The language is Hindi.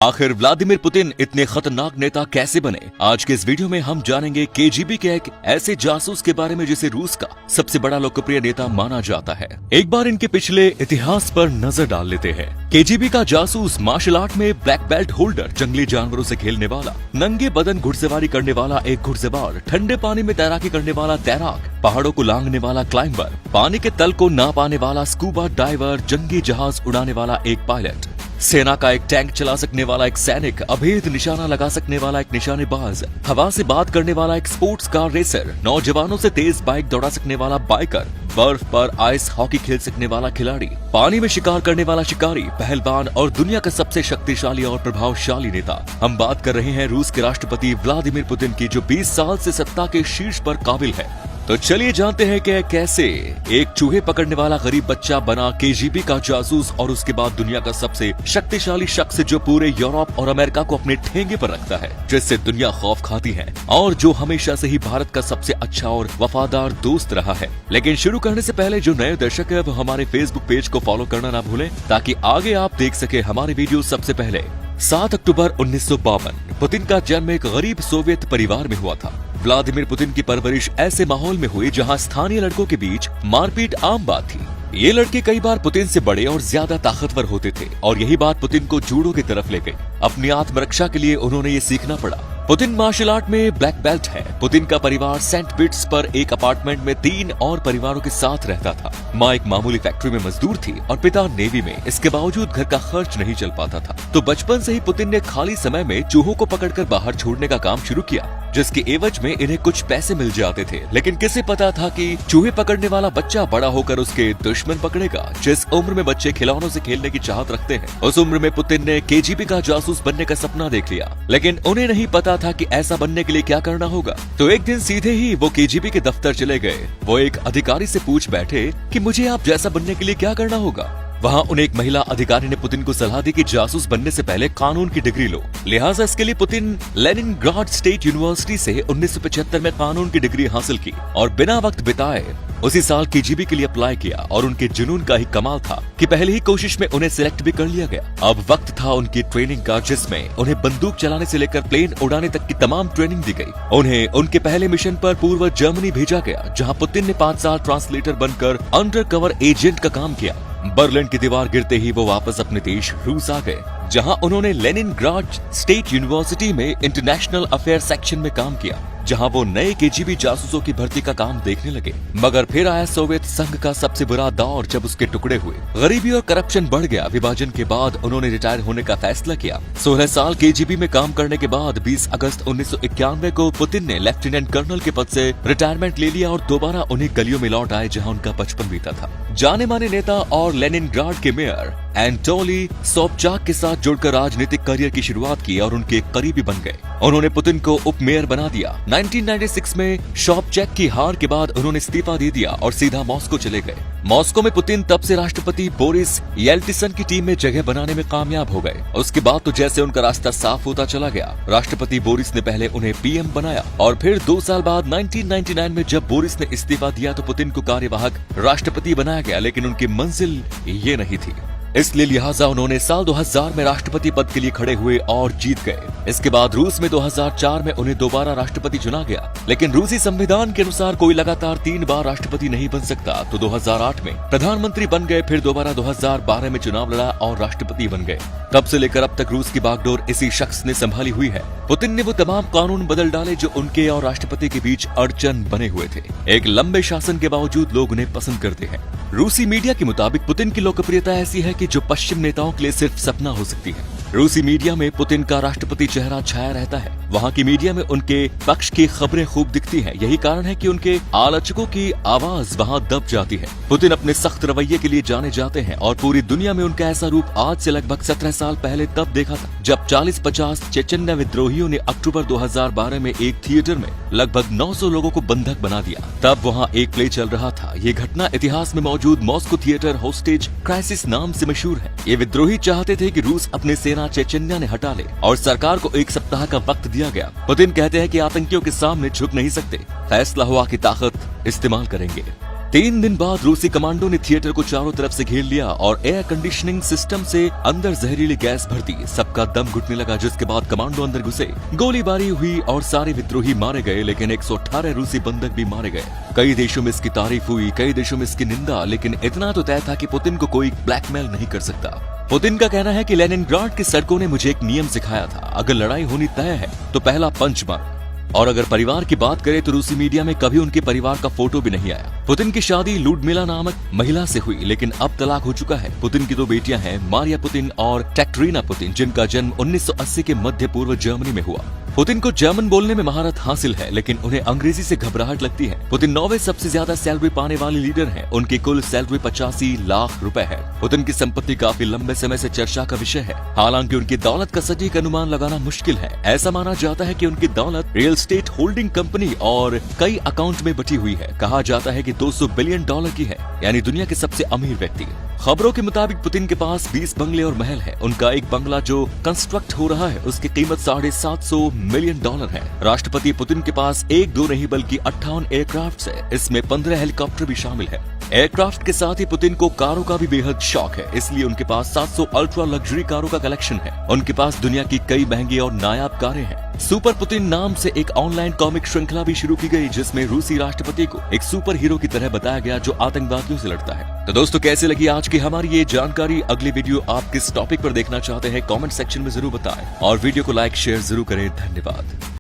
आखिर व्लादिमीर पुतिन इतने खतरनाक नेता कैसे बने? आज के इस वीडियो में हम जानेंगे केजीबी के एक ऐसे जासूस के बारे में जिसे रूस का सबसे बड़ा लोकप्रिय नेता माना जाता है। एक बार इनके पिछले इतिहास पर नजर डाल लेते हैं। केजीबी का जासूस मार्शल आर्ट में ब्लैक बेल्ट होल्डर, जंगली जानवरों से खेलने वाला, नंगे बदन घुड़सवारी करने वाला एक घुड़सवार, ठंडे पानी में तैराकी करने वाला तैराक, पहाड़ों को लांघने वाला क्लाइंबर, पानी के तल को ना पाने वाला स्कूबा डाइवर, जंगी जहाज उड़ाने वाला एक पायलट, सेना का एक टैंक चला सकने वाला एक सैनिक, अभेद निशाना लगा सकने वाला एक निशानेबाज, हवा से बात करने वाला एक स्पोर्ट्स कार रेसर, नौजवानों से तेज बाइक दौड़ा सकने वाला बाइकर, बर्फ पर आइस हॉकी खेल सकने वाला खिलाड़ी, पानी में शिकार करने वाला शिकारी, पहलवान और दुनिया का सबसे शक्तिशाली और प्रभावशाली नेता। हम बात कर रहे हैं रूस के राष्ट्रपति व्लादिमीर पुतिन की, जो 20 साल से सत्ता के शीर्ष पर काबिल है। तो चलिए जानते हैं कि कैसे एक चूहे पकड़ने वाला गरीब बच्चा बना केजीबी का जासूस और उसके बाद दुनिया का सबसे शक्तिशाली शख्स, जो पूरे यूरोप और अमेरिका को अपने ठेंगे पर रखता है, जिससे दुनिया खौफ खाती है और जो हमेशा से ही भारत का सबसे अच्छा और वफादार दोस्त रहा है। लेकिन शुरू करने से पहले जो नए दर्शक है वो हमारे फेसबुक पेज को फॉलो करना ना भूलें, ताकि आगे आप देख सके हमारे वीडियो सबसे पहले। 7 अक्टूबर 1952 पुतिन का जन्म एक गरीब सोवियत परिवार में हुआ था। व्लादिमीर पुतिन की परवरिश ऐसे माहौल में हुई जहां स्थानीय लड़कों के बीच मारपीट आम बात थी। ये लड़के कई बार पुतिन से बड़े और ज्यादा ताकतवर होते थे और यही बात पुतिन को जूडो की तरफ ले गई। अपनी आत्मरक्षा के लिए उन्होंने ये सीखना पड़ा। पुतिन मार्शल आर्ट में ब्लैक बेल्ट है। पुतिन का परिवार सेंट पीटर्स पर एक अपार्टमेंट में 3 और परिवारों के साथ रहता था। माँ एक मामूली फैक्ट्री में मजदूर थी और पिता नेवी में। इसके बावजूद घर का खर्च नहीं चल पाता था, तो बचपन से ही पुतिन ने खाली समय में चूहों को पकड़कर बाहर छोड़ने का काम शुरू किया, जिसके एवज में इन्हें कुछ पैसे मिल जाते थे। लेकिन किसे पता था कि चूहे पकड़ने वाला बच्चा बड़ा होकर उसके दुश्मन पकड़ेगा। जिस उम्र में बच्चे खिलौनों से खेलने की चाहत रखते हैं, उस उम्र में पुतिन ने केजीबी का जासूस बनने का सपना देख लिया। लेकिन उन्हें नहीं पता था कि ऐसा बनने के लिए क्या करना होगा। तो एक दिन सीधे ही वो केजीबी के दफ्तर चले गए। वो एक अधिकारी से पूछ बैठे कि मुझे आप जैसा बनने के लिए क्या करना होगा। वहाँ उन्हें एक महिला अधिकारी ने पुतिन को सलाह दी कि जासूस बनने से पहले कानून की डिग्री लो। लिहाजा इसके लिए पुतिन लेनिनग्राड स्टेट यूनिवर्सिटी से 1975 में कानून की डिग्री हासिल की और बिना वक्त बिताए उसी साल केजीबी के लिए अप्लाई किया। और उनके जुनून का ही कमाल था कि पहले ही कोशिश में उन्हें सिलेक्ट भी कर लिया गया। अब वक्त था उनकी ट्रेनिंग का, जिसमें उन्हें बंदूक चलाने से लेकर प्लेन उड़ाने तक की तमाम ट्रेनिंग दी गई। उन्हें उनके पहले मिशन पर पूर्व जर्मनी भेजा गया, जहाँ पुतिन ने 5 साल ट्रांसलेटर बनकर अंडर कवर एजेंट का काम किया। बर्लिन की दीवार गिरते ही वो वापस अपने देश रूस आ गए, जहां उन्होंने लेनिनग्राड स्टेट यूनिवर्सिटी में इंटरनेशनल अफेयर सेक्शन में काम किया, जहां वो नए केजीबी जासूसों की भर्ती का काम देखने लगे। मगर फिर आया सोवियत संघ का सबसे बुरा दौर, जब उसके टुकड़े हुए, गरीबी और करप्शन बढ़ गया। विभाजन के बाद उन्होंने रिटायर होने का फैसला किया। 16 साल केजीबी में काम करने के बाद 20 अगस्त 1991 को पुतिन ने लेफ्टिनेंट कर्नल के पद से रिटायरमेंट ले लिया और दोबारा उन्हीं गलियों में लौट आए जहाँ उनका बचपन बीता था। जाने माने नेता और लेनिनग्राड के मेयर एंटोली सोबचाक के साथ जुड़कर राजनीतिक करियर की शुरुआत की और उनके करीबी बन गए। उन्होंने पुतिन को उप मेयर बना दिया। 1996 में सोबचाक की हार के बाद उन्होंने इस्तीफा दे दिया और सीधा मॉस्को चले गए। मॉस्को में पुतिन तब से राष्ट्रपति बोरिस येल्टसिन की टीम में जगह बनाने में कामयाब हो गए। उसके बाद तो जैसे उनका रास्ता साफ होता चला गया। राष्ट्रपति बोरिस ने पहले उन्हें पीएम बनाया और फिर 2 साल बाद 1999 में जब बोरिस ने इस्तीफा दिया तो पुतिन को कार्यवाहक राष्ट्रपति बनाया गया। लेकिन उनकी मंजिल ये नहीं थी, इसलिए लिहाजा उन्होंने साल 2000 में राष्ट्रपति पद के लिए खड़े हुए और जीत गए। इसके बाद रूस में 2004 में उन्हें दोबारा राष्ट्रपति चुना गया। लेकिन रूसी संविधान के अनुसार कोई लगातार 3 बार राष्ट्रपति नहीं बन सकता, तो 2008 में प्रधानमंत्री बन गए। फिर दोबारा 2012 में चुनाव लड़ा और राष्ट्रपति बन गए। तब से लेकर अब तक रूस की बागडोर इसी शख्स ने संभाली हुई है। पुतिन ने वो तमाम कानून बदल डाले जो उनके और राष्ट्रपति के बीच अड़चन बने हुए थे। एक लंबे शासन के बावजूद लोग उन्हें पसंद करते हैं। रूसी मीडिया के मुताबिक पुतिन की लोकप्रियता ऐसी है कि जो पश्चिम नेताओं के लिए सिर्फ सपना हो सकती है। रूसी मीडिया में पुतिन का राष्ट्रपति चेहरा छाया रहता है। वहाँ की मीडिया में उनके पक्ष की खबरें खूब दिखती हैं। यही कारण है कि उनके आलोचकों की आवाज वहाँ दब जाती है। पुतिन अपने सख्त रवैये के लिए जाने जाते हैं और पूरी दुनिया में उनका ऐसा रूप आज से लगभग 17 साल पहले तब देखा था, जब 40-50 चेचन्या विद्रोहियों ने अक्टूबर 2012 में एक थिएटर में लगभग 900 लोगों को बंधक बना दिया। तब वहाँ एक प्ले चल रहा था। ये घटना इतिहास में मौजूद मॉस्को थिएटर होस्टेज क्राइसिस नाम से मशहूर है। ये विद्रोही चाहते थे कि रूस अपने सेना चेचन्या ने हटा ले और सरकार को 1 सप्ताह का वक्त दिया गया। पुतिन कहते हैं कि आतंकियों के सामने झुक नहीं सकते, फैसला हुआ कि ताकत इस्तेमाल करेंगे। 3 दिन बाद रूसी कमांडो ने थिएटर को चारों तरफ से घेर लिया और एयर कंडीशनिंग सिस्टम से अंदर जहरीली गैस भर दी। सबका दम घुटने लगा, जिसके बाद कमांडो अंदर घुसे, गोलीबारी हुई और सारे विद्रोही मारे गए, लेकिन 118 रूसी बंधक भी मारे गए। कई देशों में इसकी तारीफ हुई, कई देशों में इसकी निंदा, लेकिन इतना तो तय था कि पुतिन को कोई ब्लैकमेल नहीं कर सकता। पुतिन का कहना है कि लेनिनग्राड की सड़कों ने मुझे एक नियम सिखाया था, अगर लड़ाई होनी तय है तो पहला पंच मारो। और अगर परिवार की बात करें तो रूसी मीडिया में कभी उनके परिवार का फोटो भी नहीं आया। पुतिन की शादी लुडमिला नामक महिला से हुई, लेकिन अब तलाक हो चुका है। पुतिन की 2 बेटियां हैं, मारिया पुतिन और कैटरीना पुतिन, जिनका जन्म 1980 के मध्य पूर्व जर्मनी में हुआ। पुतिन को जर्मन बोलने में महारत हासिल है, लेकिन उन्हें अंग्रेजी से घबराहट लगती है। पुतिन 9वें सबसे ज्यादा सैलरी पाने वाले लीडर हैं। उनकी कुल सैलरी 85 लाख रुपए है। पुतिन की संपत्ति काफी लंबे समय से चर्चा का विषय है। हालांकि उनकी दौलत का सटीक अनुमान लगाना मुश्किल है। ऐसा माना जाता है कि उनकी दौलत रियल एस्टेट होल्डिंग कंपनी और कई अकाउंट में बटी हुई है। कहा जाता है कि 200 बिलियन डॉलर की है, यानी दुनिया के सबसे अमीर व्यक्ति। खबरों के मुताबिक पुतिन के पास 20 बंगले और महल है। उनका एक बंगला जो कंस्ट्रक्ट हो रहा है उसकी कीमत $750 मिलियन है। राष्ट्रपति पुतिन के पास 1-2 नहीं बल्कि 58 एयरक्राफ्ट है। इसमें 15 हेलीकॉप्टर भी शामिल है। एयरक्राफ्ट के साथ ही पुतिन को कारों का भी बेहद शौक है, इसलिए उनके पास 700 अल्ट्रा लग्जरी कारों का कलेक्शन है। उनके पास दुनिया की कई महंगी और नायाब कारें हैं। सुपर पुतिन नाम से एक ऑनलाइन कॉमिक श्रृंखला भी शुरू की गई, जिसमें रूसी राष्ट्रपति को एक सुपर हीरो की तरह बताया गया जो आतंकवादियों से लड़ता है। तो दोस्तों, कैसे लगी आज की हमारी ये जानकारी? अगली वीडियो आप किस टॉपिक पर देखना चाहते हैं कमेंट सेक्शन में जरूर बताएं और वीडियो को लाइक शेयर जरूर करें। धन्यवाद।